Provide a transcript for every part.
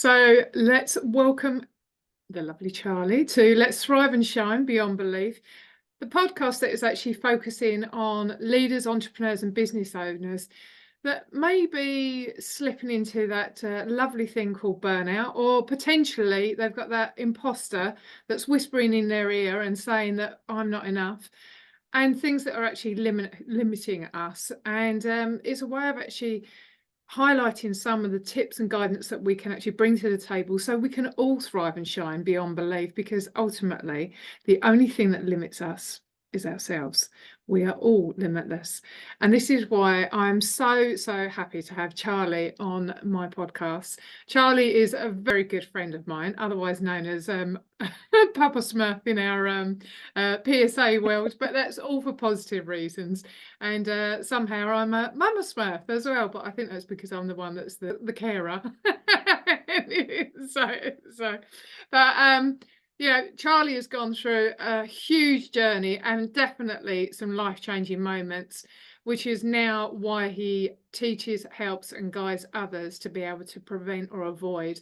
So let's welcome the lovely Charlie to Let's Thrive and Shine Beyond Belief, the podcast that is actually focusing on leaders, entrepreneurs and business owners that may be slipping into that lovely thing called burnout, or potentially they've got that imposter that's whispering in their ear and saying that I'm not enough, and things that are actually limiting us. And it's a way of actually highlighting some of the tips and guidance that we can actually bring to the table so we can all thrive and shine beyond belief, because ultimately the only thing that limits us is ourselves. We are all limitless. And this is why I'm so happy to have Charlie on my podcast. Charlie is a very good friend of mine, otherwise known as Papa Smurf in our PSA world, but that's all for positive reasons. And somehow I'm a Mama Smurf as well, but I think that's because I'm the one that's the carer. Charlie has gone through a huge journey and definitely some life-changing moments, which is now why he teaches, helps and guides others to be able to prevent or avoid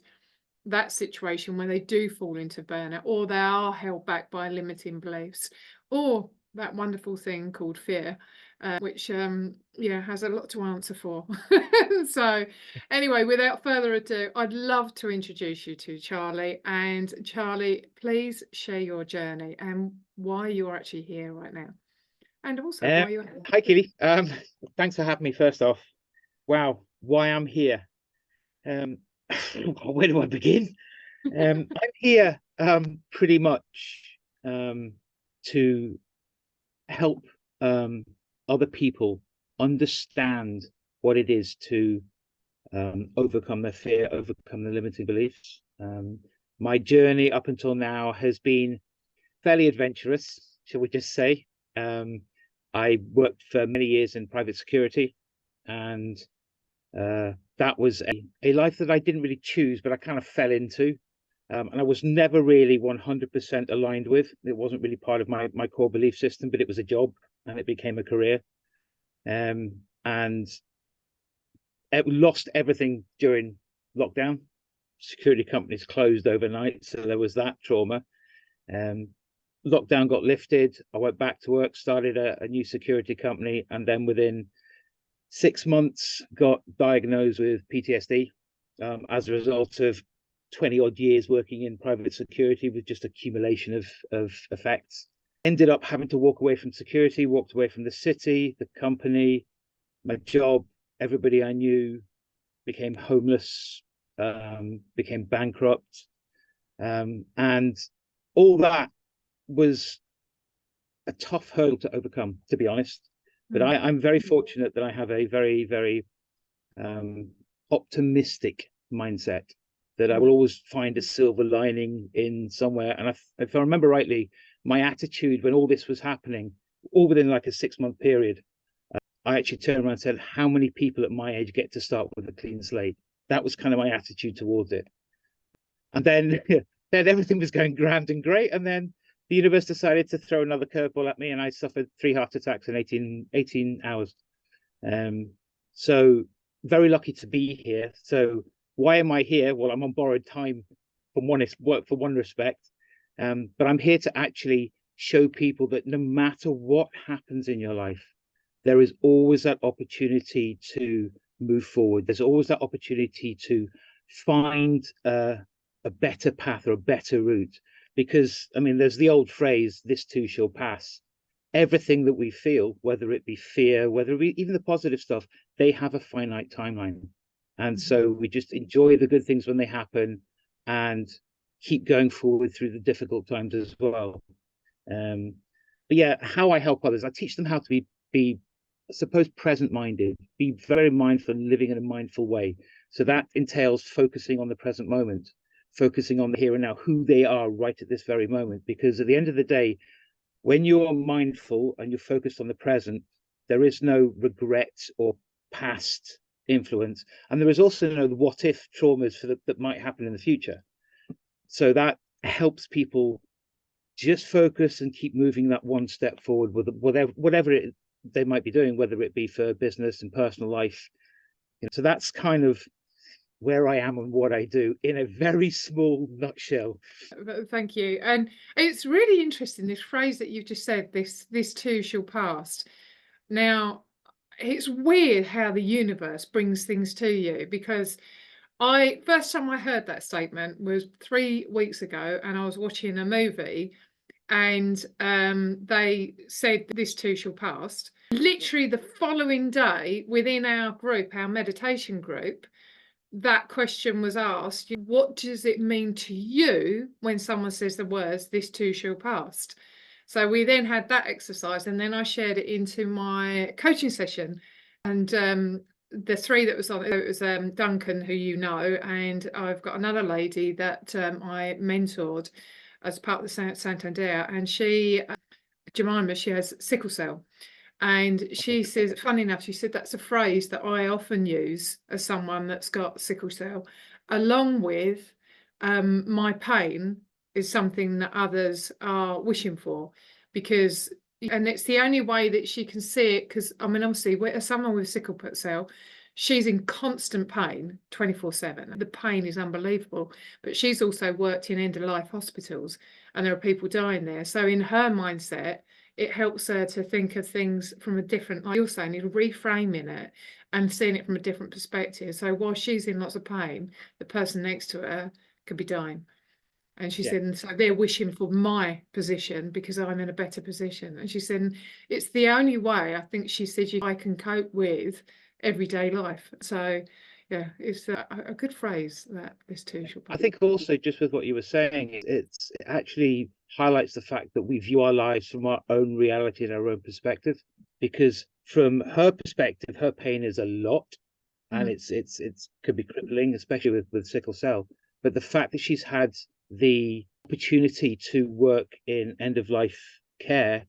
that situation when they do fall into burnout, or they are held back by limiting beliefs, or that wonderful thing called fear, which has a lot to answer for. So anyway, without further ado, I'd love to introduce you to Charlie. And Charlie, please share your journey and why you're actually here right now, and also why you're here. Hi Keely, thanks for having me. First off, wow, why I'm here. Where do I begin? I'm here pretty much to help other people understand what it is to overcome their fear, overcome their limiting beliefs. My journey up until now has been fairly adventurous, shall we just say. I worked for many years in private security, and that was a life that I didn't really choose, but I kind of fell into. And I was never really 100% aligned with. It wasn't really part of my core belief system, but it was a job and it became a career. And it lost everything during lockdown. Security companies closed overnight, so there was that trauma. Lockdown got lifted. I went back to work, started a new security company, and then within 6 months got diagnosed with PTSD as a result of 20 odd years working in private security with just accumulation of effects. Ended up having to walk away from security, walked away from the city, the company, my job, everybody I knew, became homeless, became bankrupt. And all that was a tough hurdle to overcome, to be honest. But I'm very fortunate that I have a very, very optimistic mindset, that I will always find a silver lining in somewhere. And if I remember rightly, my attitude when all this was happening, all within like a 6-month period, I actually turned around and said, how many people at my age get to start with a clean slate? That was kind of my attitude towards it. And then, then everything was going grand and great. And then the universe decided to throw another curveball at me, and I suffered 3 heart attacks in 18 hours. So very lucky to be here. So why am I here? Well, I'm on borrowed time from one respect, but I'm here to actually show people that no matter what happens in your life, there is always that opportunity to move forward. There's always that opportunity to find a better path or a better route. Because, I mean, there's the old phrase, this too shall pass. Everything that we feel, whether it be fear, whether it be even the positive stuff, they have a finite timeline. And so we just enjoy the good things when they happen and keep going forward through the difficult times as well. But yeah, how I help others, I teach them how to be I suppose, present-minded, be very mindful and living in a mindful way. So that entails focusing on the present moment, focusing on the here and now, who they are right at this very moment. Because at the end of the day, when you're mindful and you're focused on the present, there is no regret or past influence, and there is also no what if traumas that might happen in the future. So that helps people just focus and keep moving that one step forward with whatever they might be doing, whether it be for business and personal life. So that's kind of where I am and what I do in a very small nutshell. Thank you. And it's really interesting, this phrase that you've just said, this too shall pass. Now, it's weird how the universe brings things to you, because first time I heard that statement was 3 weeks ago, and I was watching a movie, and they said this too shall pass. Literally the following day, within our group, our meditation group, that question was asked: what does it mean to you when someone says the words "this too shall pass"? So we then had that exercise, and then I shared it into my coaching session. And the three that was on it was Duncan, who you know, and I've got another lady that I mentored as part of the Santander, and Jemima, she has sickle cell. And she says, funny enough, she said that's a phrase that I often use as someone that's got sickle cell, along with my pain is something that others are wishing for, because, and it's the only way that she can see it, because I mean, obviously, as someone with sickle cell, she's in constant pain 24/7. The pain is unbelievable, but she's also worked in end-of-life hospitals, and there are people dying there. So in her mindset, it helps her to think of things from a different, like you're saying, reframing it and seeing it from a different perspective. So while she's in lots of pain, the person next to her could be dying. And she said, and so they're wishing for my position because I'm in a better position. And she said, it's the only way, I think she said, I can cope with everyday life. So yeah, it's a good phrase, that this too shall pass. I think also, just with what you were saying, it actually highlights the fact that we view our lives from our own reality and our own perspective, because from her perspective, her pain is a lot, and it's could be crippling, especially with sickle cell. But the fact that she's had the opportunity to work in end of life care,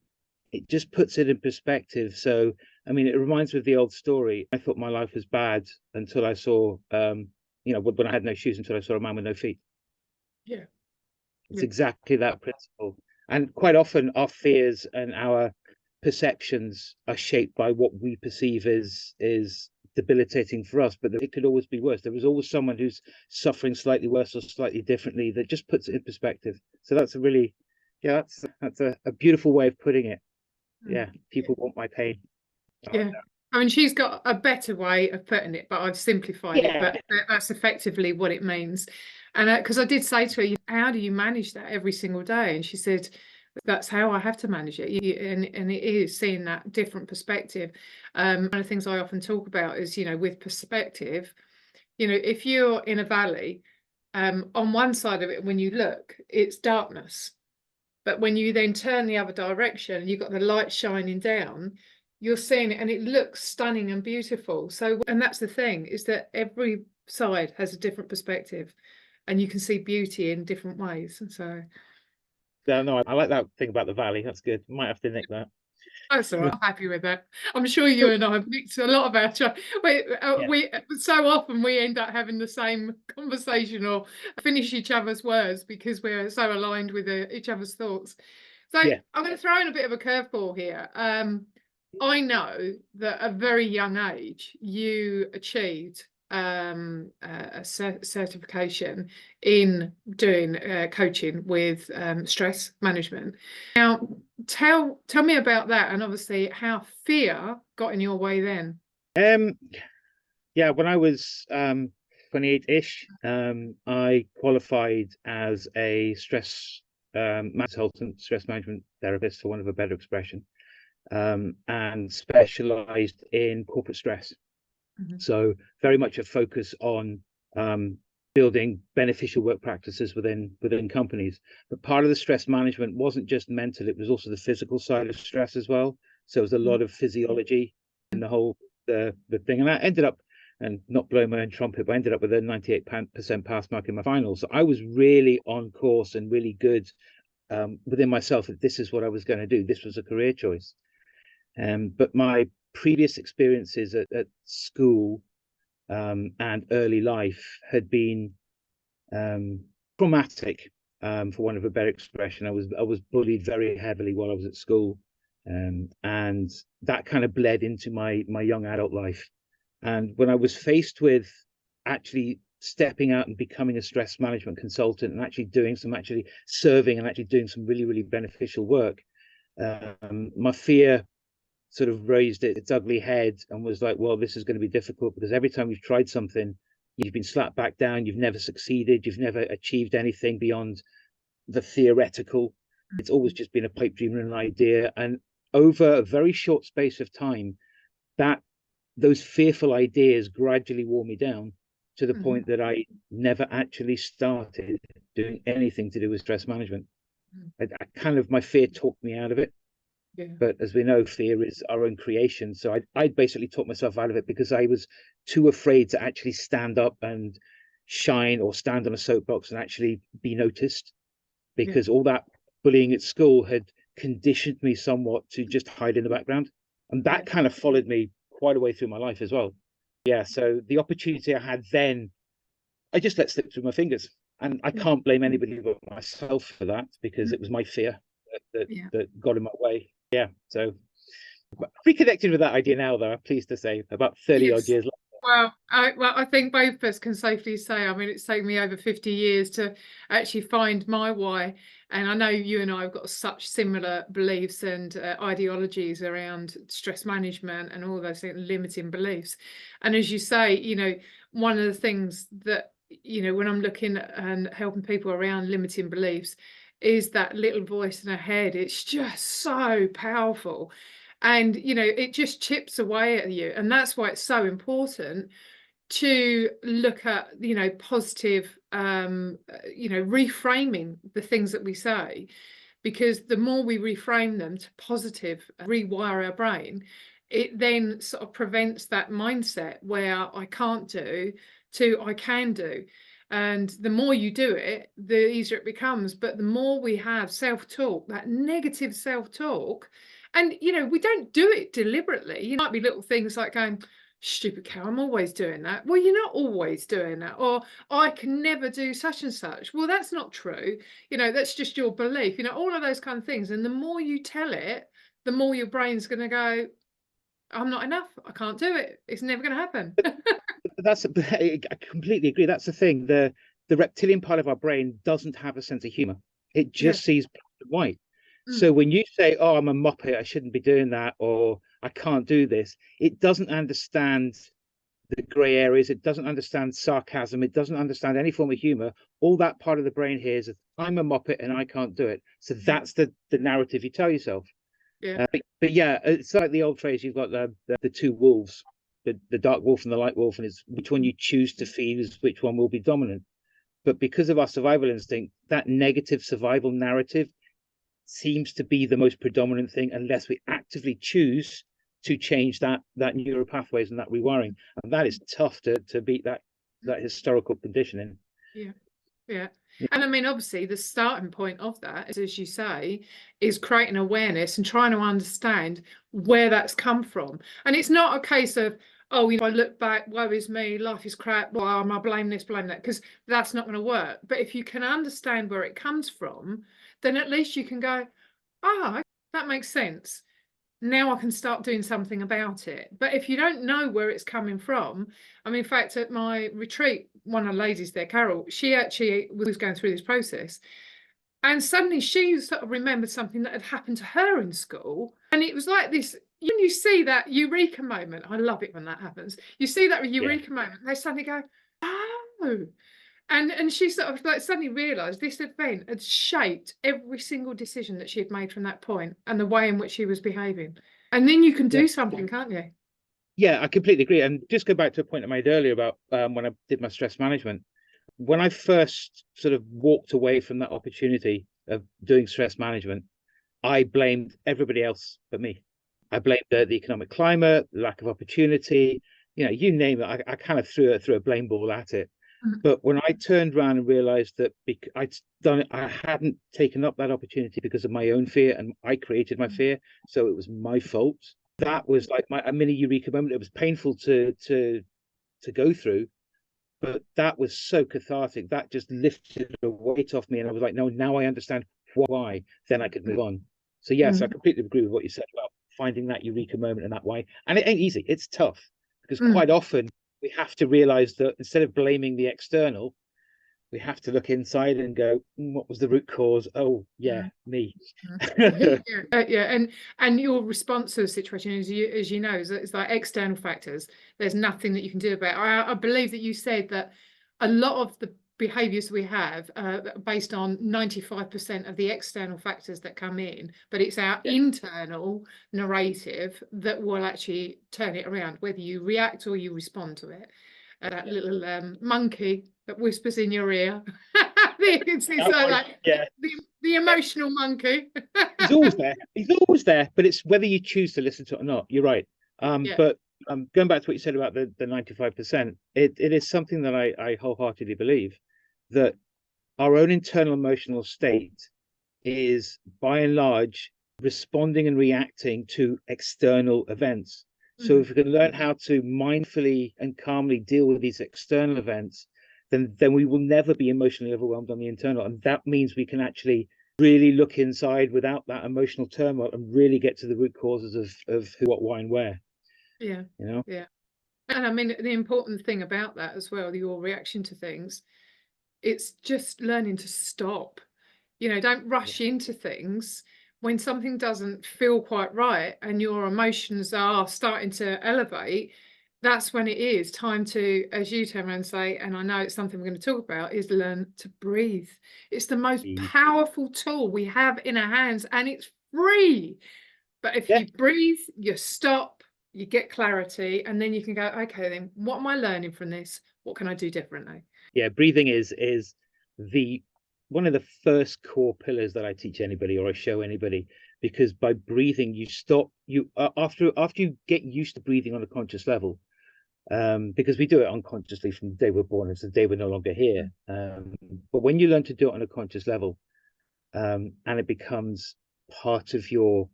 it just puts it in perspective. So I mean, it reminds me of the old story. I thought my life was bad until I saw when I had no shoes, until I saw a man with no feet. Yeah, it's exactly that principle. And quite often our fears and our perceptions are shaped by what we perceive is debilitating for us, but it could always be worse. There is always someone who's suffering slightly worse or slightly differently, that just puts it in perspective. So that's a really, that's a beautiful way of putting it. Yeah, people want my pain. Yeah, I mean, she's got a better way of putting it, but I've simplified it. But that's effectively what it means. And because I did say to her, how do you manage that every single day? And she said, that's how I have to manage it. And it is seeing that different perspective. One of the things I often talk about is, with perspective, if you're in a valley, on one side of it, when you look, it's darkness. But when you then turn the other direction, you've got the light shining down, you're seeing it and it looks stunning and beautiful. So, and that's the thing, is that every side has a different perspective and you can see beauty in different ways. And so no, I like that thing about the valley. That's good. Might have to nick that. that's all right. I'm happy with that. I'm sure you and I have nicked a lot of our we so often we end up having the same conversation or finish each other's words because we're so aligned with each other's thoughts. So I'm going to throw in a bit of a curveball here. I know that at a very young age you achieved a certification in doing coaching with stress management. Now, tell me about that, and obviously how fear got in your way then. Yeah, when I was 28-ish, I qualified as a stress consultant, stress management therapist, for want of a better expression, and specialized in corporate stress. So very much a focus on building beneficial work practices within companies. But part of the stress management wasn't just mental, it was also the physical side of stress as well. So it was a lot of physiology in the whole the thing. And I ended up, and not blowing my own trumpet, but I ended up with a 98% pass mark in my finals. So I was really on course and really good within myself that this is what I was going to do. This was a career choice. But my previous experiences at school and early life had been traumatic, for want of a better expression. I was bullied very heavily while I was at school, and that kind of bled into my young adult life. And when I was faced with actually stepping out and becoming a stress management consultant and actually doing some serving and actually doing some really, really beneficial work. My fear sort of raised its ugly head and was like, well, this is going to be difficult, because every time you've tried something, you've been slapped back down, you've never succeeded, you've never achieved anything beyond the theoretical. It's always just been a pipe dream and an idea. And over a very short space of time, those fearful ideas gradually wore me down to the point that I never actually started doing anything to do with stress management. My fear talked me out of it. Yeah. But as we know, fear is our own creation. So I basically talked myself out of it because I was too afraid to actually stand up and shine or stand on a soapbox and actually be noticed, because all that bullying at school had conditioned me somewhat to just hide in the background. And that kind of followed me quite a way through my life as well. Yeah. So the opportunity I had then, I just let slip through my fingers. And I can't blame anybody but myself for that, because it was my fear that got in my way. Yeah, so reconnected with that idea now, though, I'm pleased to say, about 30 odd years later. Well, I think both of us can safely say, I mean, it's taken me over 50 years to actually find my why. And I know you and I have got such similar beliefs and ideologies around stress management and all those things, limiting beliefs. And as you say, you know, one of the things that, you know, when I'm looking and helping people around limiting beliefs, is that little voice in our head. It's just so powerful, and you know, it just chips away at you. And that's why it's so important to look at, you know, positive, you know, reframing the things that we say, because the more we reframe them to positive, rewire our brain, it then sort of prevents that mindset where I can't do to I can do. And the more you do it, the easier it becomes. But the more we have self-talk, that negative self-talk, and, you know, we don't do it deliberately. You might be little things like going, stupid cow, I'm always doing that. Well, you're not always doing that. Or I can never do such and such. Well, that's not true. You know, that's just your belief, you know, all of those kind of things. And the more you tell it, the more your brain's going to go, I'm not enough. I can't do it. It's never going to happen. I completely agree. That's the thing. The reptilian part of our brain doesn't have a sense of humor. It just sees black and white. So when you say, oh, I'm a muppet, I shouldn't be doing that, or I can't do this, it doesn't understand the gray areas. It doesn't understand sarcasm. It doesn't understand any form of humor. All that part of the brain hears is, I'm a muppet and I can't do it. So that's the narrative you tell yourself. Yeah. But yeah, it's like the old phrase, you've got the two wolves, the dark wolf and the light wolf, and it's which one you choose to feed is which one will be dominant. But because of our survival instinct, that negative survival narrative seems to be the most predominant thing, unless we actively choose to change that neural pathways and that rewiring. And that is tough to beat that historical conditioning. Yeah. And I mean, obviously, the starting point of that, is, as you say, is creating awareness and trying to understand where that's come from. And it's not a case of, oh, you know, I look back, woe is me, life is crap, well, I blame this, blame that, because that's not going to work. But if you can understand where it comes from, then at least you can go, ah, that makes sense. Now I can start doing something about it. But if you don't know where it's coming from, I mean, in fact, at my retreat, one of the ladies there, Carol, she actually was going through this process. And suddenly she sort of remembered something that had happened to her in school. And it was like this, when you see that eureka moment, I love it when that happens. You see that eureka moment, they suddenly go, oh. And she sort of like suddenly realised this event had shaped every single decision that she had made from that point and the way in which she was behaving. And then you can do something, can't you? Yeah, I completely agree. And just go back to a point I made earlier about when I did my stress management. When I first sort of walked away from that opportunity of doing stress management, I blamed everybody else but me. I blamed the economic climate, the lack of opportunity, you know, you name it. I kind of threw a blame ball at it. But when I turned around and realized that I'd done it, I hadn't taken up that opportunity because of my own fear, and I created my fear, so it was my fault. That was like a mini eureka moment. It was painful to go through, but that was so cathartic. That just lifted a weight off me, and I was like, no, now I understand why. Then I could move on. So yes, I completely agree with what you said about finding that eureka moment and that why. And it ain't easy. It's tough because quite often we have to realize that instead of blaming the external, we have to look inside and go, what was the root cause? Oh, yeah, me. Yeah, and your response to the situation, as you know, is like external factors. There's nothing that you can do about it. I believe that you said that a lot of the behaviors we have based on 95% of the external factors that come in, but it's our internal narrative that will actually turn it around, whether you react or you respond to it. That little monkey that whispers in your ear. It's like the emotional monkey. He's always there. He's always there, but it's whether you choose to listen to it or not. You're right. But going back to what you said about the 95%, it is something that I wholeheartedly believe, that our own internal emotional state is by and large responding and reacting to external events. So if we can learn how to mindfully and calmly deal with these external events, then we will never be emotionally overwhelmed on the internal. And that means we can actually really look inside without that emotional turmoil and really get to the root causes of who, what, why, and where. Yeah. You know? Yeah. And I mean, the important thing about that as well, your reaction to things, it's just learning to stop. You know, don't rush into things when something doesn't feel quite right and your emotions are starting to elevate. That's when it is time to, as you turn around and say, and I know it's something we're going to talk about, is learn to breathe. It's the most powerful tool we have in our hands, and it's free. But if you breathe, you stop, you get clarity, and then you can go, okay, then what am I learning from this? What can I do differently? Yeah, breathing is the one of the first core pillars that I teach anybody or I show anybody, because by breathing you stop after you get used to breathing on a conscious level, because we do it unconsciously from the day we're born. It's the day we're no longer here. But when you learn to do it on a conscious level, and it becomes part of your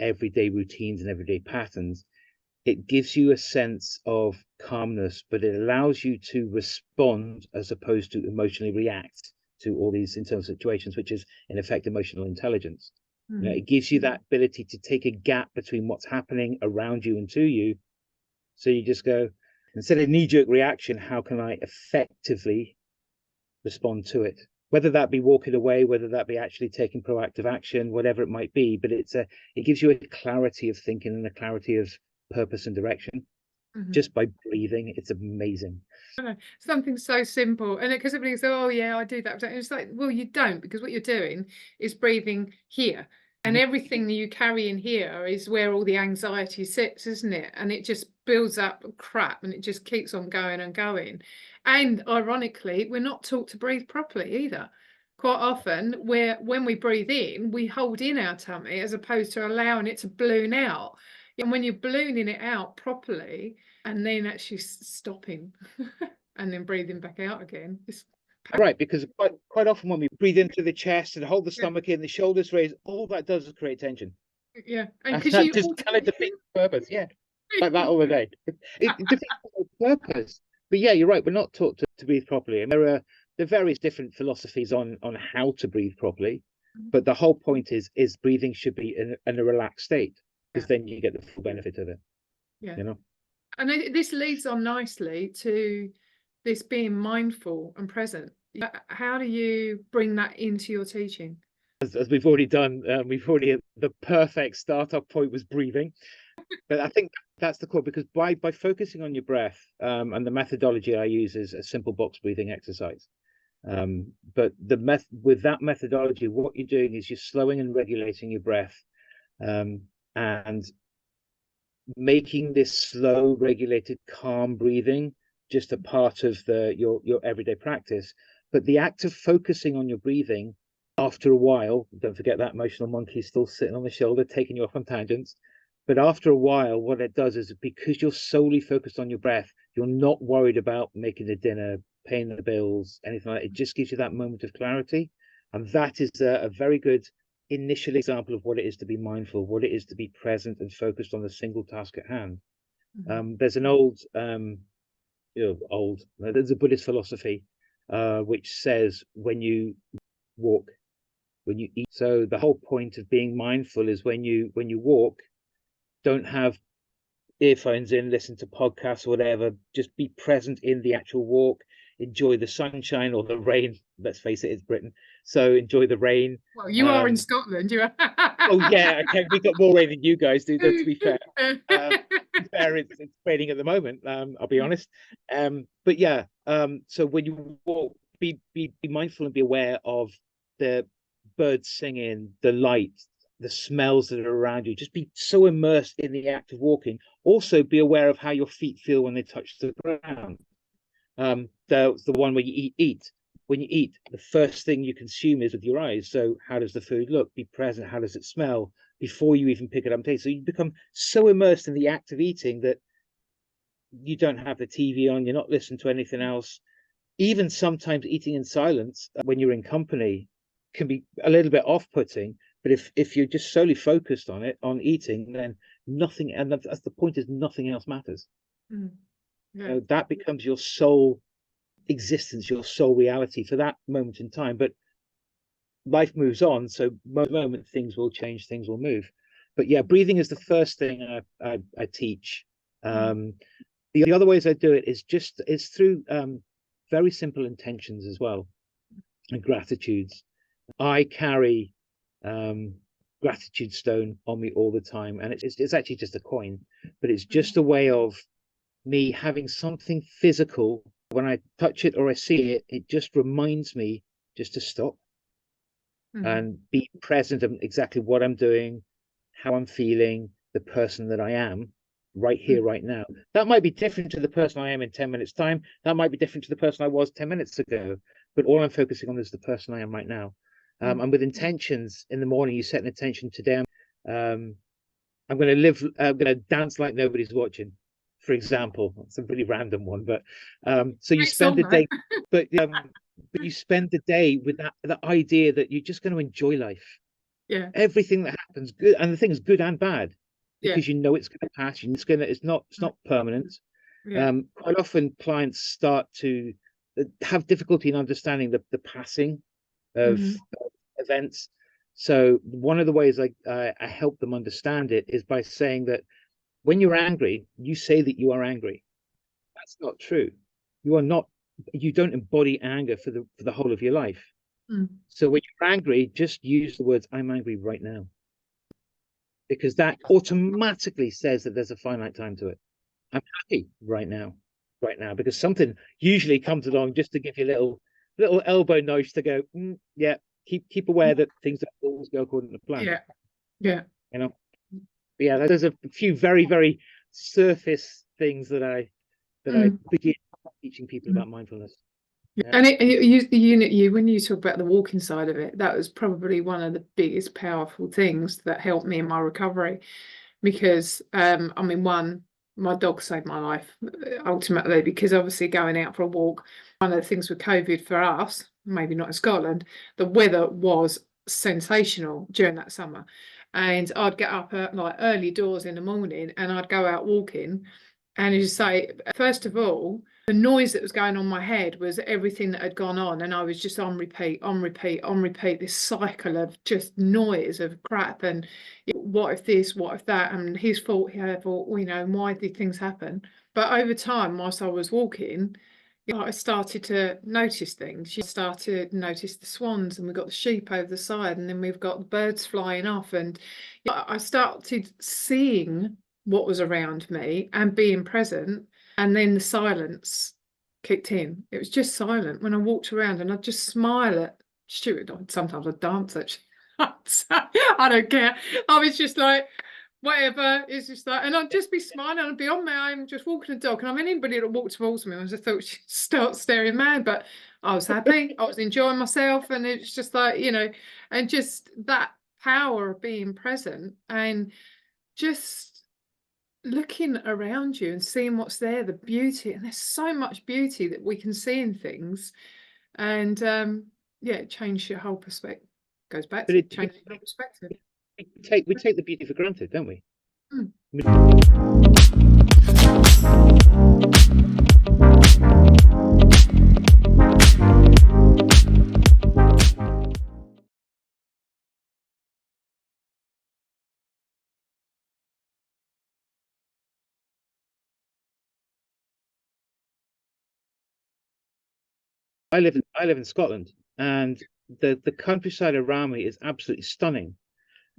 everyday routines and everyday patterns, it gives you a sense of calmness, but it allows you to respond as opposed to emotionally react to all these internal situations, which is in effect emotional intelligence. You know, it gives you that ability to take a gap between what's happening around you and to you. So you just go, instead of knee-jerk reaction, how can I effectively respond to it? Whether that be walking away, whether that be actually taking proactive action, whatever it might be, but it gives you a clarity of thinking and a clarity of purpose and direction just by breathing. It's amazing. Something so simple, and because everybody says, oh yeah, I do that, it's like, well, you don't, because what you're doing is breathing here, and everything that you carry in here is where all the anxiety sits, isn't it? And it just builds up crap, and it just keeps on going and going. And ironically, we're not taught to breathe properly either. Quite often, when we breathe in, we hold in our tummy as opposed to allowing it to balloon out. And when you're ballooning it out properly, and then actually stopping and then breathing back out again. Right, because quite often when we breathe into the chest and hold the stomach in, the shoulders raised, all that does is create tension. Yeah, and because that just kind of defeats the purpose. Yeah, like that all the day. It defeats the purpose. But yeah, you're right. We're not taught to breathe properly, and there are various different philosophies on how to breathe properly. But the whole point is breathing should be in a relaxed state, because then you get the full benefit of it. Yeah, you know. And this leads on nicely to this being mindful and present. How do you bring that into your teaching? As we've already done, the perfect startup point was breathing. But I think that's the core, because by focusing on your breath, and the methodology I use is a simple box breathing exercise. But with that methodology, what you're doing is you're slowing and regulating your breath, and making this slow, regulated, calm breathing just a part of your everyday practice. But the act of focusing on your breathing, after a while, don't forget that emotional monkey still sitting on the shoulder, taking you off on tangents. But after a while, what it does is, because you're solely focused on your breath, you're not worried about making the dinner, paying the bills, anything like that. It just gives you that moment of clarity. And that is a very good initial example of what it is to be mindful, what it is to be present and focused on the single task at hand. There's an there's a Buddhist philosophy which says, when you walk, when you eat. So the whole point of being mindful is when you walk, don't have earphones in, listen to podcasts or whatever, just be present in the actual walk, enjoy the sunshine or the rain. Let's face it, it's Britain, so enjoy the rain. Well, you are in Scotland, you are. Oh yeah, okay, we got more rain than you guys do, though, to be fair. It's raining at the moment, I'll be honest. But yeah, so when you walk, be mindful and be aware of the birds singing, the light, the smells that are around you. Just be so immersed in the act of walking. Also be aware of how your feet feel when they touch the ground. The one where you eat. When you eat, the first thing you consume is with your eyes. So how does the food look? Be present. How does it smell before you even pick it up and taste? So you become so immersed in the act of eating that you don't have the TV on. You're not listening to anything else. Even sometimes eating in silence when you're in company can be a little bit off-putting. But if you're just solely focused on it, on eating, then nothing, and that's the point, is nothing else matters. Yeah. You know, that becomes your sole existence, your sole reality for that moment in time. But life moves on, so moment things will change, things will move. But yeah, breathing is the first thing I teach. The other ways I do it is through very simple intentions as well, and gratitudes. I carry gratitude stone on me all the time, and it's actually just a coin, but it's just a way of me having something physical. When I touch it or I see it, it just reminds me just to stop and be present of exactly what I'm doing, how I'm feeling, the person that I am right here, right now. That might be different to the person I am in 10 minutes time. That might be different to the person I was 10 minutes ago, but all I'm focusing on is the person I am right now. And with intentions in the morning, you set an intention today. I'm going to live, I'm going to dance like nobody's watching, for example. It's a really random one, but so you spend the day, but you spend the day with that idea that you're just going to enjoy life. Yeah. Everything that happens, good, and the things good and bad, because Yeah. you know it's going to pass. It's not permanent. Yeah. Quite often clients start to have difficulty in understanding the passing of events. So one of the ways I help them understand it is by saying that when you're angry, you say that you are angry. That's not true. You are not. You don't embody anger for the whole of your life. So when you're angry, just use the words "I'm angry right now," because that automatically says that there's a finite time to it. I'm happy right now, because something usually comes along just to give you a little elbow nudge to go, yeah, keep aware that things don't always go according to plan. Yeah. You know, yeah. There's a few very surface things that I begin teaching people about mindfulness. Yeah. And you when you talk about the walking side of it, that was probably one of the biggest powerful things that helped me in my recovery, because I mean, my dog saved my life ultimately, because obviously going out for a walk, one of the things with COVID for us, maybe not in Scotland, the weather was sensational during that summer, and I'd get up at like early doors in the morning and I'd go out walking, and as you say, first of all, the noise that was going on in my head was everything that had gone on, and I was just on repeat, this cycle of just noise of crap, and what if this, what if that, and his fault, her fault, and why did things happen? But over time, whilst I was walking, I started to notice things. You started to notice the swans, and we've got the sheep over the side, and then we've got the birds flying off, and I started seeing what was around me and being present. And then the silence kicked in. It was just silent when I walked around, and I'd just smile at Stuart. Sometimes I'd dance, actually. I don't care. I was just like, whatever. It's just like, and I'd just be smiling. I'd be on my own, just walking the dog. And I mean, anybody that walked towards me, I just thought she'd start staring mad. But I was happy. I was enjoying myself. And it's just like, and just that power of being present and just looking around you and seeing what's there, the beauty, and there's so much beauty that we can see in things, and it changed your whole perspective. Goes back to changing your perspective. We take the beauty for granted, don't we? I live in Scotland, and the countryside around me is absolutely stunning.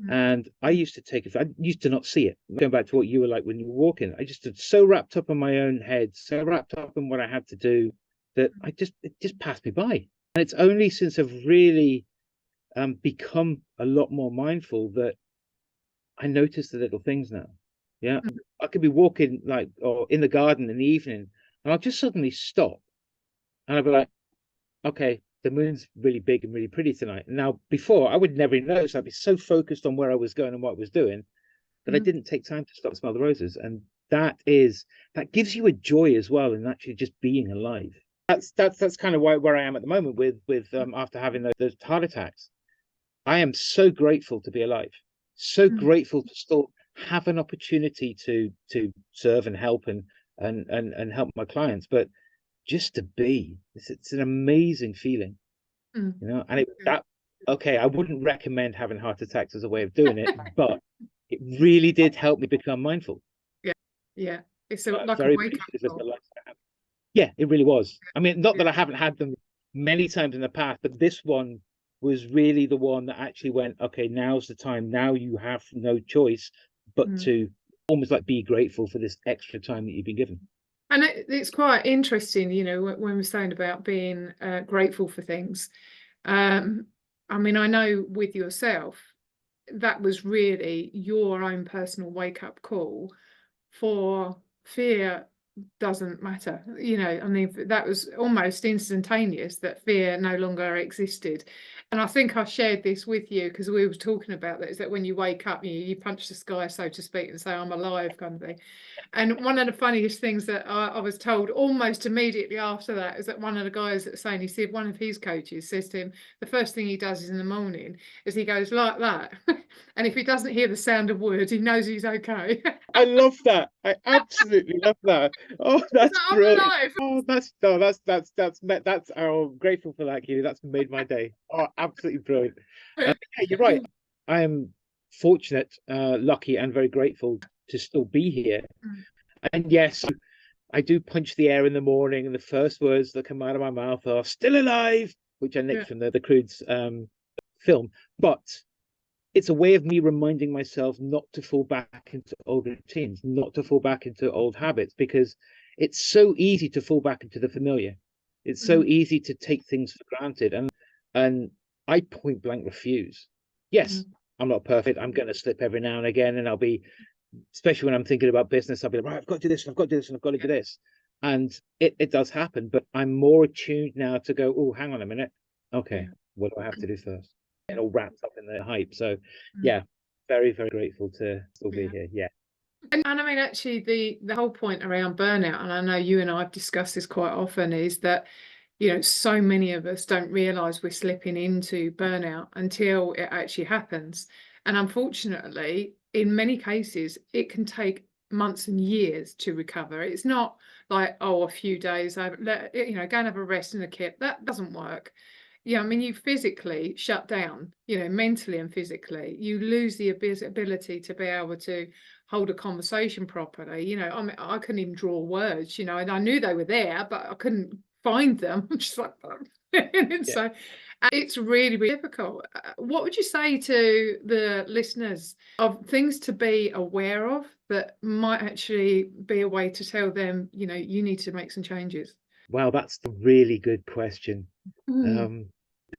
And I used to take it, I used to not see it. Going back to what you were like when you were walking, I just was so wrapped up in my own head, so wrapped up in what I had to do, that it just passed me by. And it's only since I've really become a lot more mindful that I notice the little things now. Yeah. I could be walking like or in the garden in the evening, and I'll just suddenly stop and I'll be like, okay, the moon's really big and really pretty tonight. Now, before, I would never notice. I'd be so focused on where I was going and what I was doing that I didn't take time to stop and smell the roses. And that gives you a joy as well in actually just being alive. That's kind of where I am at the moment with after having those heart attacks. I am so grateful to be alive, so grateful to still have an opportunity to serve and help and help my clients, but just to be, it's an amazing feeling, you know. And okay, I wouldn't recommend having heart attacks as a way of doing it, but it really did help me become mindful. Yeah, it's like a Very wake up call. Yeah, it really was. I mean, not that I haven't had them many times in the past, but this one was really the one that actually went, okay, now's the time. Now you have no choice but to almost like be grateful for this extra time that you've been given. And it's quite interesting, you know, when we're saying about being grateful for things. I mean, I know with yourself, that was really your own personal wake-up call for fear doesn't matter. You know, I mean, that was almost instantaneous that fear no longer existed. And I think I shared this with you because we were talking about that, is that when you wake up, you punch the sky, so to speak, and say, I'm alive, kind of thing. And one of the funniest things that I was told almost immediately after that is that one of the guys that's saying, he said one of his coaches says to him, the first thing he does is in the morning is he goes like that. And if he doesn't hear the sound of words, he knows he's okay. I love that. I absolutely love that. Oh, that's I'm brilliant. alive. Oh, that's oh, I'm grateful for that, Hugh. That's made my day. Oh, absolutely brilliant. Yeah, you're right. I am fortunate, lucky, and very grateful to still be here. And yes, I do punch the air in the morning, and the first words that come out of my mouth are "still alive," which I nicked from the Croods film. But it's a way of me reminding myself not to fall back into old routines, not to fall back into old habits, because it's so easy to fall back into the familiar. It's so easy to take things for granted. And I point blank refuse. Yes, I'm not perfect. I'm going to slip every now and again, and I'll be, especially when I'm thinking about business, I'll be like, right, I've got to do this, and I've got to do this, and I've got to do this. And it does happen, but I'm more attuned now to go, oh, hang on a minute. Okay, what do I have to do first? Get all wrapped up in the hype. So yeah, very, very grateful to still be here. Yeah. And I mean, actually, the whole point around burnout, and I know you and I have discussed this quite often, is that, you know, so many of us don't realize we're slipping into burnout until it actually happens. And unfortunately, in many cases, it can take months and years to recover. It's not like, oh, a few days, you know, go and have a rest in a kit. That doesn't work. Yeah, I mean, you physically shut down, you know, mentally and physically. You lose the ability to be able to hold a conversation properly. You know, I mean, I couldn't even draw words, you know, and I knew they were there, but I couldn't find them. I'm just like, so it's really, really difficult. What would you say to the listeners of things to be aware of that might actually be a way to tell them, you know, you need to make some changes? Wow, that's a really good question.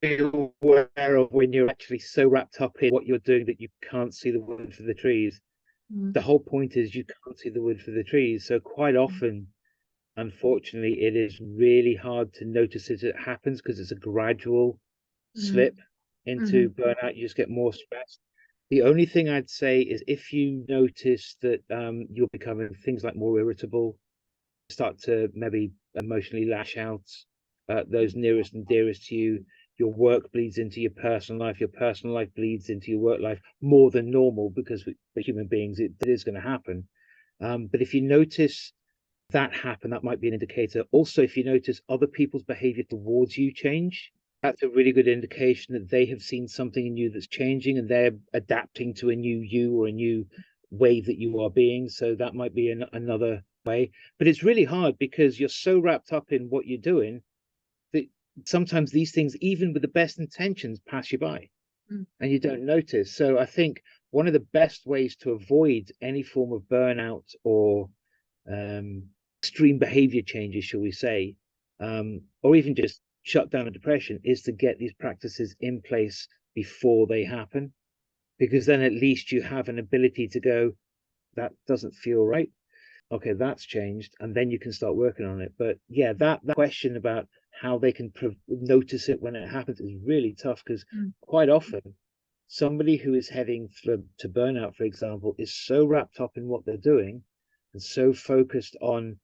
Be aware of when you're actually so wrapped up in what you're doing that you can't see the wood for the trees. The whole point is you can't see the wood for the trees. So quite often, unfortunately, it is really hard to notice as it happens because it's a gradual slip into burnout. You just get more stressed. The only thing I'd say is if you notice that you're becoming things like more irritable, start to maybe emotionally lash out at those nearest and dearest to you. Your work bleeds into your personal life. Your personal life bleeds into your work life more than normal because for human beings, it is going to happen. But if you notice that happen, that might be an indicator. Also, if you notice other people's behavior towards you change, that's a really good indication that they have seen something in you that's changing and they're adapting to a new you or a new way that you are being. So that might be another way. But it's really hard because you're so wrapped up in what you're doing that sometimes these things, even with the best intentions, pass you by Mm. and you don't notice. So I think one of the best ways to avoid any form of burnout or extreme behavior changes, shall we say, or even just shut down a depression, is to get these practices in place before they happen, because then at least you have an ability to go, that doesn't feel right. Okay, that's changed, and then you can start working on it. But yeah, that question about how they can notice it when it happens is really tough, because quite often somebody who is heading to burnout, for example, is so wrapped up in what they're doing and so focused on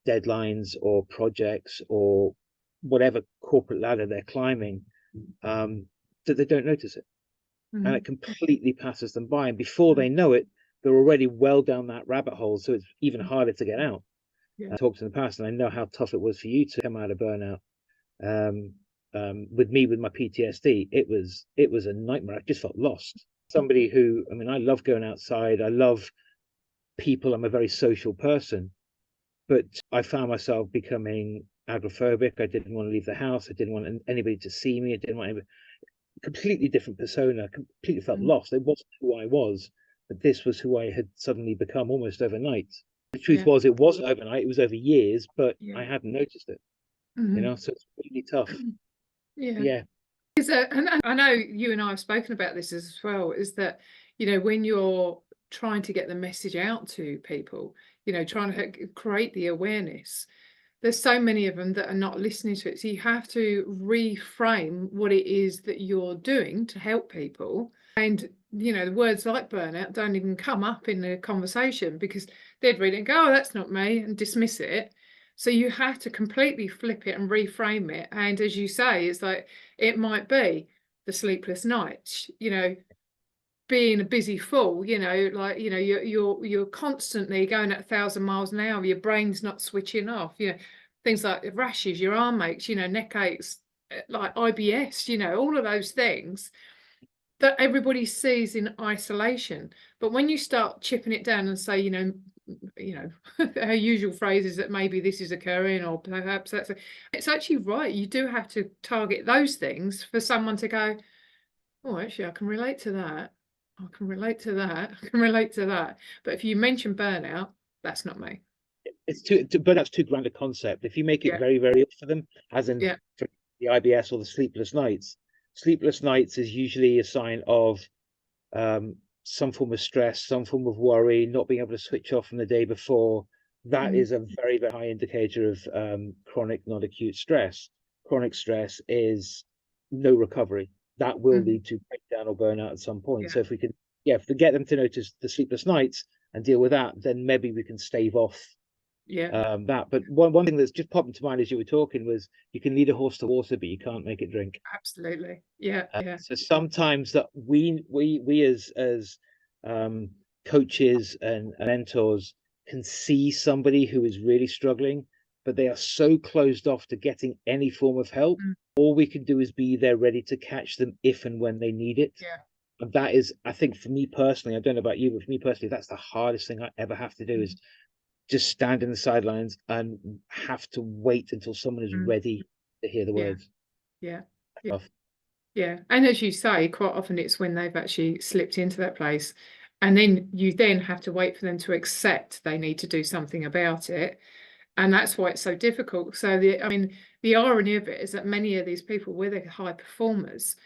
deadlines or projects or whatever corporate ladder they're climbing, that they don't notice it. And it completely passes them by. And before they know it, they're already well down that rabbit hole. So it's even harder to get out. I talked in the past, and I know how tough it was for you to come out of burnout. With me, with my PTSD, it was a nightmare. I just felt lost. Somebody who, I mean, I love going outside. I love people. I'm a very social person, but I found myself becoming agoraphobic. I didn't want to leave the house. I didn't want anybody to see me. I didn't want anybody. Completely different persona. Completely felt lost. It wasn't who I was, but this was who I had suddenly become almost overnight. The truth was, it wasn't overnight. It was over years, but I hadn't noticed it. You know, so it's really tough. Yeah. And I know you and I have spoken about this as well, is that, you know, when you're trying to get the message out to people, you know, trying to create the awareness, there's so many of them that are not listening to it. So you have to reframe what it is that you're doing to help people. And, you know, the words like burnout don't even come up in the conversation, because they'd read it and go, oh, that's not me, and dismiss it. So you have to completely flip it and reframe it. And as you say, it's like, it might be the sleepless nights, you know, being a busy fool, you know, like, you know, you're constantly going at 1,000 miles an hour, your brain's not switching off, you know, things like rashes, your arm aches, you know, neck aches, like IBS, you know, all of those things that everybody sees in isolation. But when you start chipping it down and say, you know, our usual phrase is that maybe this is occurring, or perhaps that's it's actually right. You do have to target those things for someone to go, oh, actually, I can relate to that. I can relate to that. I can relate to that. But if you mention burnout, that's not me. It's burnout's too grand a concept. If you make it very, very real for them, as in for the IBS or the sleepless nights is usually a sign of some form of stress, some form of worry, not being able to switch off from the day before. That is a very, very high indicator of chronic, non-acute stress. Chronic stress is no recovery. That will lead to breakdown or burnout at some point. So if we can, if we get them to notice the sleepless nights and deal with that, then maybe we can stave off that. But one thing that's just popped into mind as you were talking was, you can lead a horse to water, but you can't make it drink. Absolutely. So sometimes that we as coaches and mentors can see somebody who is really struggling, but they are so closed off to getting any form of help. All we can do is be there ready to catch them if and when they need it. And that is, I think, for me personally, I don't know about you, but for me personally, that's the hardest thing I ever have to do, is just stand in the sidelines and have to wait until someone is ready to hear the words. And as you say, quite often it's when they've actually slipped into that place, and then you then have to wait for them to accept they need to do something about it. And that's why it's so difficult. So the irony of it is that many of these people, were the high performers,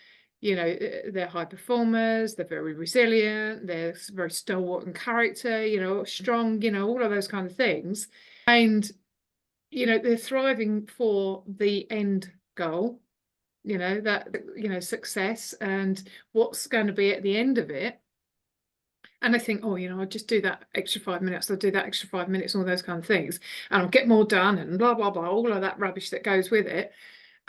you know, they're high performers, they're very resilient, they're very stalwart in character, you know, strong, you know, all of those kind of things. And, you know, they're thriving for the end goal, you know, that, you know, success and what's going to be at the end of it. And I think, oh, you know, I'll just do that extra 5 minutes, I'll do that extra 5 minutes, all those kind of things, and I'll get more done and blah, blah, blah, all of that rubbish that goes with it.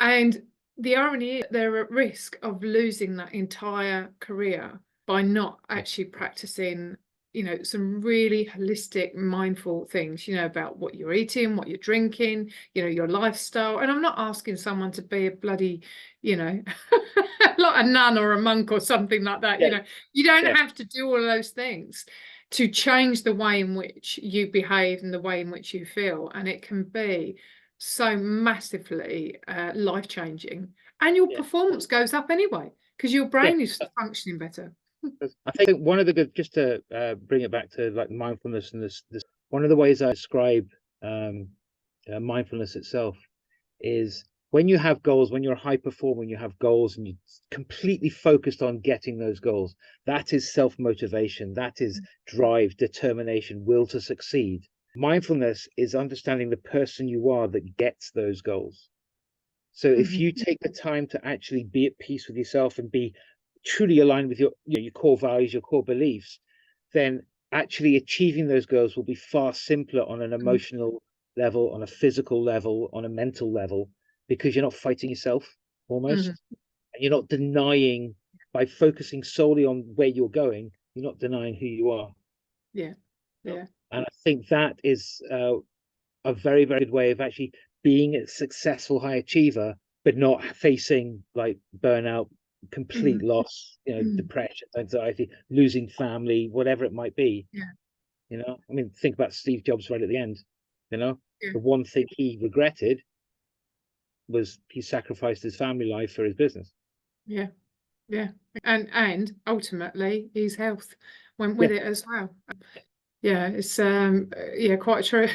And the irony is they're at risk of losing that entire career by not actually practicing, you know, some really holistic, mindful things, you know, about what you're eating, what you're drinking, you know, your lifestyle. And I'm not asking someone to be a bloody, you know, like a nun or a monk or something like that. You know, you don't have to do all of those things to change the way in which you behave and the way in which you feel. And it can be so massively life-changing, and your Yeah. performance goes up anyway because your Yeah. brain is functioning better. I think one of the good, just to bring it back to like mindfulness and this one of the ways I describe um, mindfulness itself is when you have goals, when you're a high performer, you have goals and you're completely focused on getting those goals. That is self-motivation. That is drive, determination, will to succeed. Mindfulness is understanding the person you are that gets those goals. So if you take the time to actually be at peace with yourself and be truly aligned with your core values, your core beliefs, then actually achieving those goals will be far simpler on an emotional level, on a physical level, on a mental level, because you're not fighting yourself almost. And you're not denying, by focusing solely on where you're going, you're not denying who you are. Yeah, yeah. And I think that is a very, very good way of actually being a successful high achiever, but not facing like burnout, complete loss, depression, anxiety, losing family, whatever it might be. Yeah, I mean, think about Steve Jobs right at the end. yeah, The one thing he regretted was he sacrificed his family life for his business. yeah, yeah. And ultimately his health went Yeah, with it as well. Yeah, it's yeah, quite true.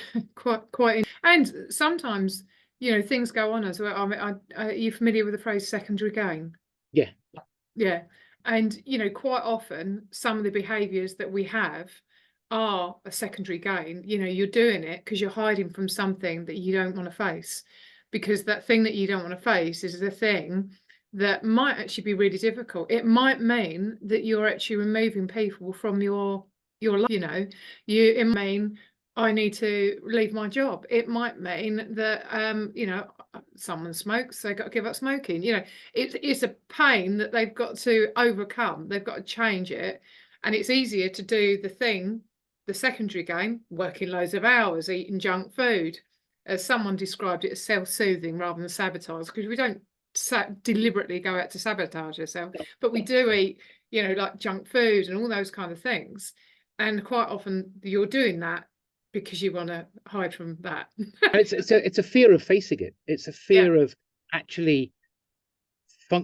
And sometimes, things go on as well. I mean, are you familiar with the phrase secondary gain? yeah, Yeah. And, quite often some of the behaviors that we have are a secondary gain. You're doing it because you're hiding from something that you don't want to face. Because that thing that you don't want to face is the thing that might actually be really difficult. It might mean that you're actually removing people from your life, it might mean I need to leave my job. It might mean that someone smokes, they got to give up smoking. It's a pain that they've got to overcome. They've got to change it. And it's easier to do the secondary gain, working loads of hours, eating junk food. As someone described it as self-soothing rather than sabotage, because we don't deliberately go out to sabotage ourselves, but we do eat, like junk food and all those kind of things. And quite often you're doing that because you want to hide from that. and it's a fear of facing it. It's a Yeah. fear of actually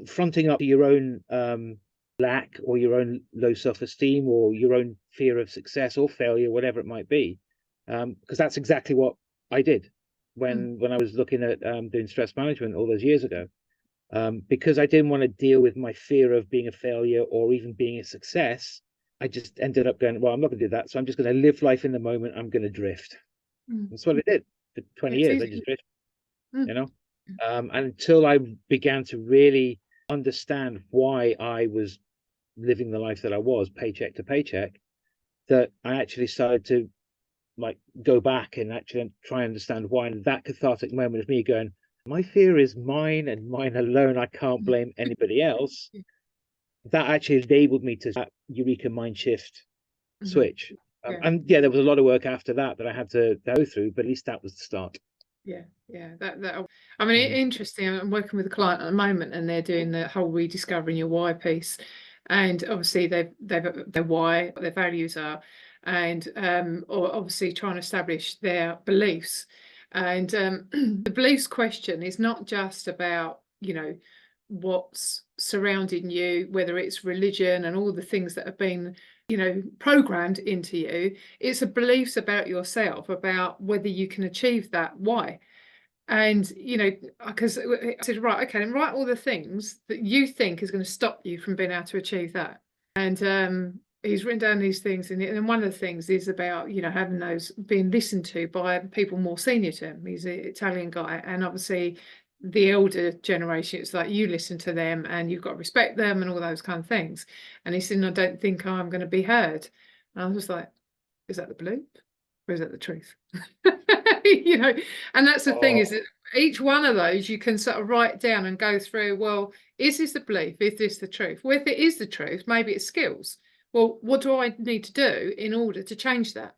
fronting up to your own lack or your own low self-esteem or your own fear of success or failure, whatever it might be, because that's exactly what I did when I was looking at doing stress management all those years ago, because I didn't want to deal with my fear of being a failure or even being a success. I just ended up going, well, I'm not going to do that, so I'm just going to live life in the moment. I'm going to drift. That's what I did for 20 It's years. I easy. just drifted, and until I began to really understand why I was living the life that I was, paycheck to paycheck, that I actually started to like go back and actually try and understand why. And that cathartic moment of me going, my fear is mine and mine alone. I can't blame anybody else. That actually enabled me to that eureka mind shift switch. Yeah. And yeah, there was a lot of work after that that I had to go through, but at least that was the start. Yeah, yeah. That I mean, interesting. I'm working with a client at the moment, and they're doing the whole rediscovering your why piece. And obviously, they've their why, what their values are, and or obviously trying to establish their beliefs. And the beliefs question is not just about what's surrounding you, whether it's religion and all the things that have been programmed into you. It's a beliefs about yourself, about whether you can achieve that why. And because I said, right, okay, and write all the things that you think is going to stop you from being able to achieve that. And he's written down these things, and one of the things is about having those being listened to by people more senior to him. He's an Italian guy, and obviously the elder generation, it's like you listen to them and you've got to respect them and all those kind of things. And he said, I don't think I'm going to be heard. And I was just like, is that the bloop or is that the truth? And that's the thing, is that each one of those you can sort of write down and go through, well, is this the belief? Is this the truth? Well, if it is the truth, maybe it's skills. Well, what do I need to do in order to change that?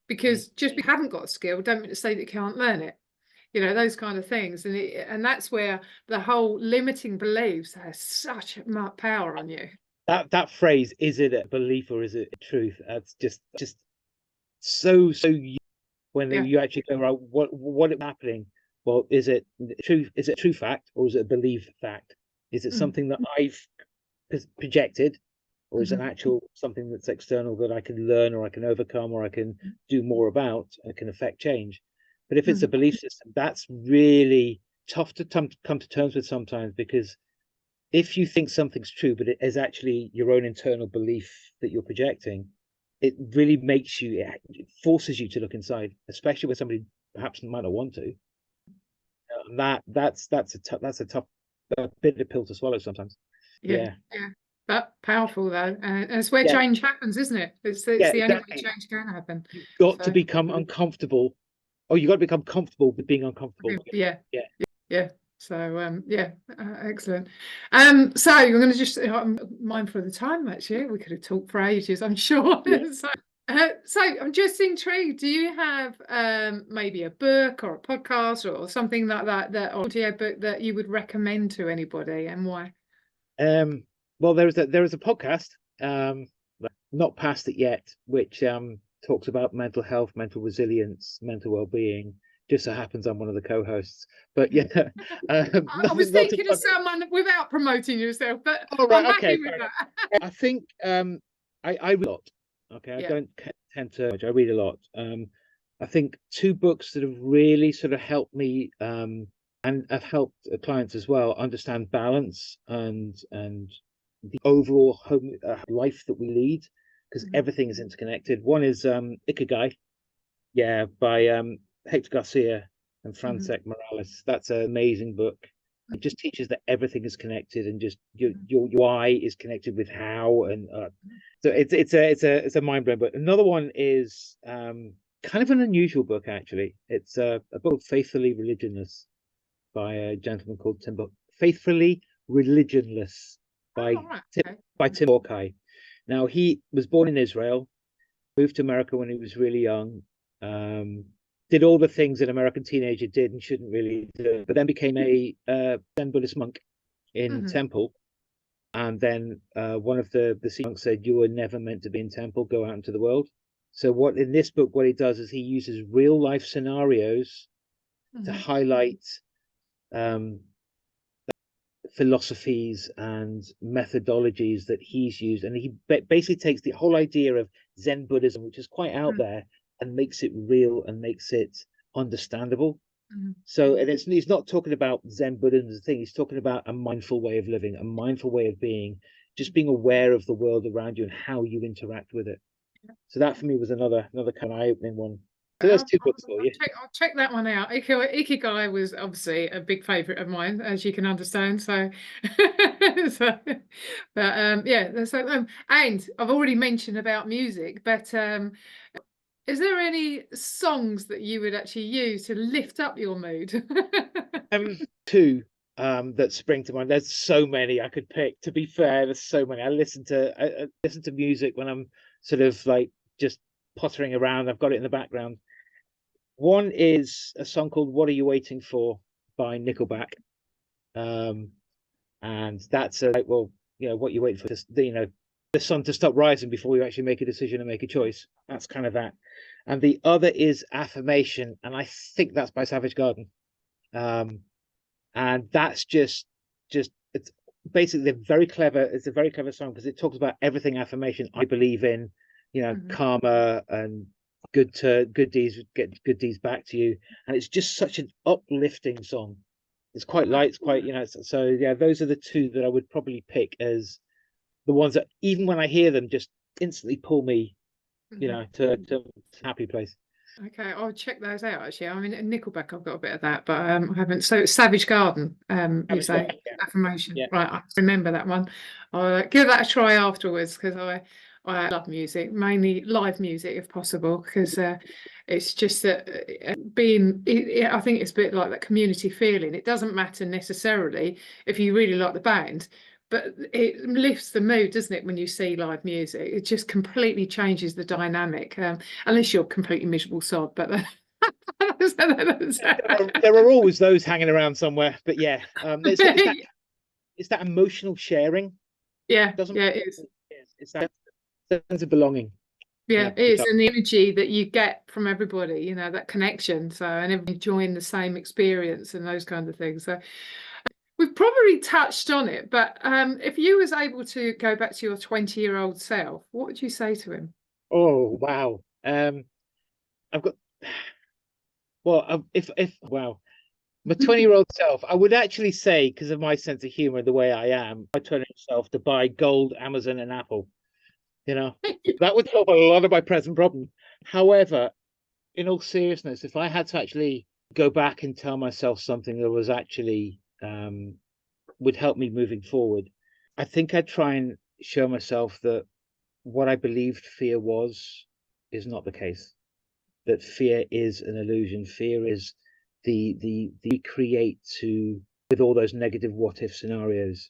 Because just because you haven't got a skill, don't mean to say that you can't learn it. Those kind of things. And that's where the whole limiting beliefs has such power on you. That phrase, is it a belief or is it a truth? That's just so when Yeah. you actually go, right, what is happening? well, is it true? Is it a true fact, or is it a belief fact? Is it Mm. something that I've projected, or is it Mhm. actual something that's external that I can learn, or I can overcome, or I can do more about, and can affect change? But if it's a Mhm. belief system, that's really tough to come to terms with sometimes, because if you think something's true, but it is actually your own internal belief that you're projecting, it really makes you, it forces you to look inside, especially when somebody perhaps might not want to. And that's a tough bitter pill to swallow sometimes. Yeah, Yeah, yeah. But powerful though, and it's where yeah, change happens, isn't it? It's yeah, the only way exactly. change can happen. You've got to So become uncomfortable. Oh, you got to become comfortable with being uncomfortable. yeah, Yeah, yeah. So yeah, excellent. So I'm going to just I'm mindful of the time. Actually, we could have talked for ages, I'm sure. yeah. So I'm just intrigued. Do you have maybe a book or a podcast or something like that or audio book that you would recommend to anybody, and why? Well, there is a podcast, um, not past it yet, which talks about mental health, mental resilience, mental well-being. Just so happens I'm one of the co-hosts, but yeah, I was nothing, not to thinking of plug. someone without promoting yourself, but All I'm right, happy okay, with fair enough. that. I think I read a lot. Okay, I Yeah. don't tend to. I read a lot. I think two books that have really sort of helped me, and have helped clients as well understand balance and the overall home life that we lead, because Mhm. everything is interconnected. One is Ikigai, yeah, by Hector Garcia and Mhm. Francesc Morales. That's an amazing book. It just teaches that everything is connected, and just Mhm. your why is connected with how, and so it's a mind blowing book. Another one is kind of an unusual book actually. It's a book, Faithfully Religionless, by a gentleman called Tim. Faithfully Religionless Oh, by right. Tim, Okay. by Tim Hawkeye. Now, he was born in Israel, moved to America when he was really young, um, did all the things an American teenager did and shouldn't really do, but then became a Zen Buddhist monk in Mhm. temple. And then one of the monks said, "You were never meant to be in temple. Go out into the world." So what in this book, what he does is he uses real life scenarios to Mhm. highlight um, philosophies and methodologies that he's used, and he basically takes the whole idea of Zen Buddhism, which is quite out Mhm. there, and makes it real and makes it understandable. Mhm. So, and he's not talking about Zen Buddhism as a thing. He's talking about a mindful way of living, a mindful way of being, just being aware of the world around you and how you interact with it. So that for me was another kind of eye-opening one. So there's two books for you. I'll check that one out. Ikigai was obviously a big favourite of mine, as you can understand. So, so but yeah. So, and I've already mentioned about music, but is there any songs that you would actually use to lift up your mood? Two that spring to mind. There's so many I could pick. To be fair, there's so many. I listen to music when I'm sort of like just pottering around. I've got it in the background. One is a song called "What Are You Waiting For" by Nickelback, um, and that's like, well, what you waiting for? Just, the sun to stop rising before you actually make a decision and make a choice. That's kind of that. And the other is "Affirmation," and I think that's by Savage Garden. Um, and that's just it's basically very clever. It's a very clever song because it talks about everything affirmation I believe in, Mhm. karma and good deeds get good deeds back to you, and it's just such an uplifting song. It's quite light. It's quite, so yeah, those are the two that I would probably pick as the ones that even when I hear them just instantly pull me, Mhm. to a happy place. Okay, I'll check those out actually. I mean, in Nickelback, I've got a bit of that, but I haven't. So, Savage Garden, you Savage Garden, say affirmation, yeah, right? I remember that one. I'll give that a try afterwards because I love music, mainly live music if possible, because it's just that I think it's a bit like that community feeling. It doesn't matter necessarily if you really like the band, but it lifts the mood, doesn't it, when you see live music? It just completely changes the dynamic. Unless you're a completely miserable sod, but there are always those hanging around somewhere, but yeah, it's that emotional sharing. yeah, Doesn't yeah, it is. It's that sense of belonging. Yeah, it which is. And the energy that you get from everybody, you know, that connection. So, and everybody enjoying the same experience and those kind of things. So we've probably touched on it, but if you was able to go back to your 20-year-old self, what would you say to him? Oh, wow. I've got, well, if wow, my 20-year-old self, I would actually say, because of my sense of humor, the way I am, I turn myself to buy gold, Amazon, and Apple. You know, that would solve a lot of my present problem. However, in all seriousness, if I had to actually go back and tell myself something that was actually would help me moving forward, I think I'd try and show myself that what I believed fear was is not the case. That fear is an illusion. Fear is the create to with all those negative what if scenarios.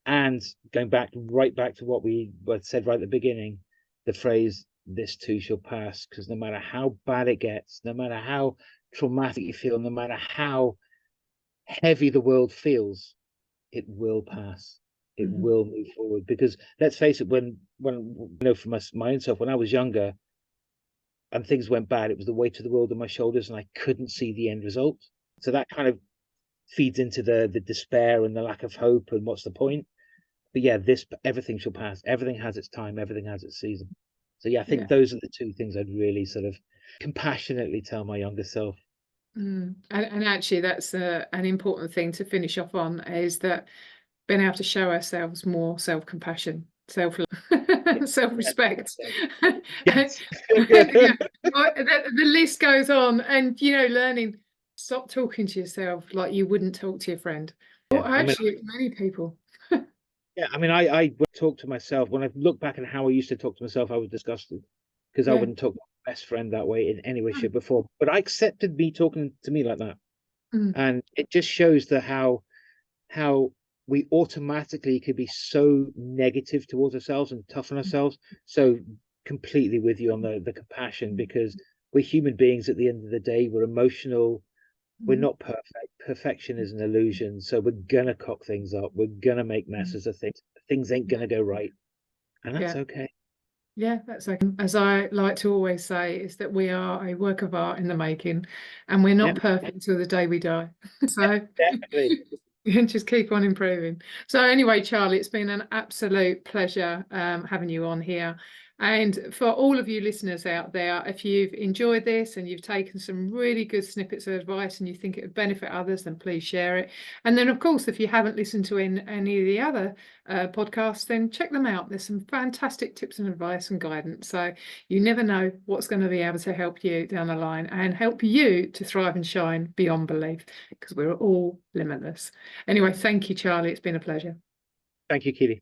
And going right back to what we said right at the beginning, the phrase "this too shall pass," because no matter how bad it gets, no matter how traumatic you feel, no matter how heavy the world feels, it will pass. It will move forward. Because let's face it, when you know, for my own self, when I was younger and things went bad, it was the weight of the world on my shoulders, and I couldn't see the end result. So that kind of feeds into the despair and the lack of hope, and what's the point? But yeah, everything shall pass. Everything has its time. Everything has its season. So yeah, I think those are the two things I'd really sort of compassionately tell my younger self. And actually, that's an important thing to finish off on, is that being able to show ourselves more self-compassion, self-respect. Yes. Yeah, the list goes on, and you know, learning, stop talking to yourself like you wouldn't talk to your friend. Or I mean, actually, many people. yeah, I mean, I would talk to myself. When I look back at how I used to talk to myself, I was disgusted because I Yeah. wouldn't talk to my best friend that way in any way, Mm, shape, before. But I accepted me talking to me like that, mm, and it just shows how we automatically could be so negative towards ourselves and tough on ourselves. So completely with you on the compassion, because we're human beings at the end of the day. We're emotional. We're mm, not perfect. Perfection is an illusion. So we're gonna cock things up. We're gonna make messes of things. Things ain't gonna go right. And that's yeah. okay. Yeah, that's okay. As I like to always say, is that we are a work of art in the making, and we're not Yep, perfect until the day we die. So definitely. just keep on improving. So anyway, Charlie, it's been an absolute pleasure having you on here. And for all of you listeners out there, if you've enjoyed this and you've taken some really good snippets of advice and you think it would benefit others, then please share it. And then, of course, if you haven't listened to any of the other podcasts, then check them out. There's some fantastic tips and advice and guidance. So you never know what's going to be able to help you down the line and help you to thrive and shine beyond belief, because we're all limitless. Anyway, thank you, Charlie. It's been a pleasure. Thank you, Keely.